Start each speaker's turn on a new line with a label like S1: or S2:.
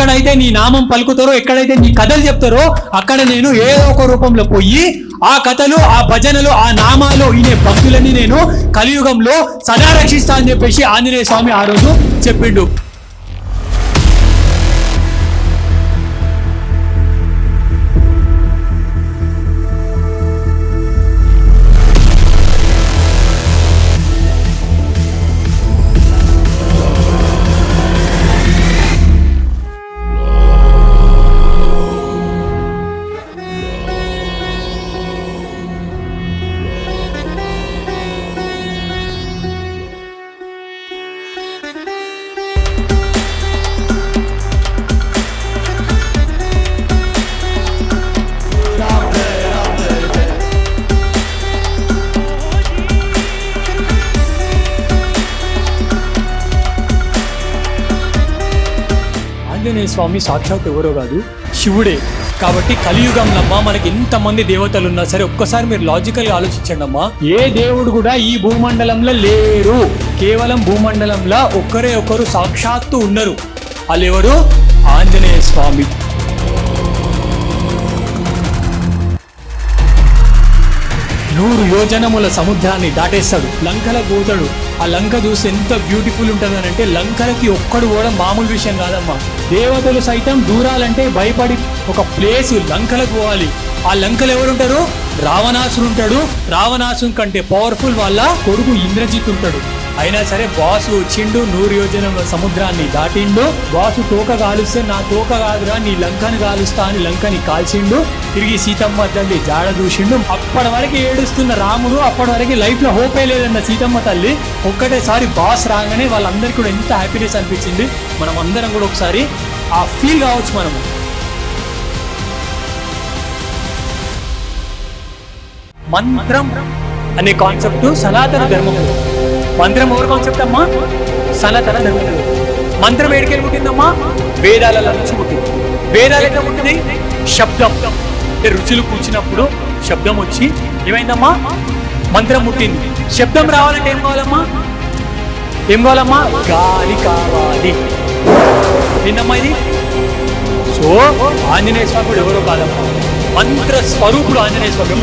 S1: ఎక్కడైతే నీ నామం పలుకుతారో, ఎక్కడైతే నీ కథలు చెప్తారో అక్కడ నేను ఏదో ఒక రూపంలో పోయి ఆ కథలు, ఆ భజనలు, ఆ నామాలు ఈయన భక్తులని నేను కలియుగంలో సదా రక్షిస్తా అని చెప్పేసి ఆంజనేయ స్వామి ఆ రోజు చెప్పిండు. ఆంజనేయ స్వామి సాక్షాత్ ఎవరో కాదు, శివుడే. కాబట్టి కలియుగంలో అమ్మా మనకి ఎంతమంది దేవతలు ఉన్నా సరే ఒక్కసారి మీరు లాజికల్ గా ఆలోచించండి అమ్మా. ఏ దేవుడు కూడా ఈ భూమండలంలో లేరు, కేవలం భూమండలంలో ఒక్కరే ఒకరు సాక్షాత్తు ఉన్నారు. వాళ్ళు ఎవరు? ఆంజనేయ స్వామి. నూరు యోజనముల సముద్రాన్ని దాటేస్తాడు, లంకలకు పోతాడు. ఆ లంక చూసి ఎంత బ్యూటిఫుల్ ఉంటుందని అంటే, లంకలకి ఒక్కడు కూడా మామూలు విషయం కాదమ్మా. దేవతలు సైతం దూరాలంటే భయపడి ఒక ప్లేస్ లంకలకు పోవాలి. ఆ లంకలు ఎవరుంటారు? రావణాసుడు ఉంటాడు. రావణాసుని కంటే పవర్ఫుల్ వాళ్ళ కొడుకు ఇంద్రజిత్ ఉంటాడు. అయినా సరే బాసు వచ్చిండు, 100 యోజనముల సముద్రాన్ని దాటిండు. బాసు తోక కాలుస్తే నా తోక కాదురా నీ లంకని కాలుస్తా అని లంకని కాల్చిండు. తిరిగి సీతమ్మ తల్లి జాడ చూసిండు. అప్పటి వరకు ఏడుస్తున్న రాముడు, అప్పటి వరకు లైఫ్ లో హోపే లేదన్న సీతమ్మ తల్లి ఒక్కటేసారి బాస్ రాగానే వాళ్ళందరికీ కూడా ఎంత హ్యాపీనెస్ అనిపించింది. మనం అందరం కూడా ఒకసారి ఆ ఫీల్ కావచ్చు. మనము మంత్రం అనే కాన్సెప్ట్ సనాతన ధర్మము. మంత్రం ఎవరు కాన్సెప్ట్ అమ్మా? సనాతన ధర్మం. మంత్రం ఏడికెళ్ళి పుట్టిందమ్మా? వేదాల నుంచి పుట్టింది. వేదాలు ఎట్లా పుట్టింది? శబ్దం అంటే రుచులు కూర్చున్నప్పుడు శబ్దం వచ్చి ఏమైందమ్మా? మంత్రం పుట్టింది. శబ్దం రావాలంటే ఏం కావాలమ్మా? ఏం కావాలమ్మా? గాలి కావాలి. ఏందమ్మా ఇది? సో ఆంజనేయ స్వామి కూడా ఎవరో కాదమ్మా, మంత్ర స్వరూపుడు ఆంజనేయ స్వామి.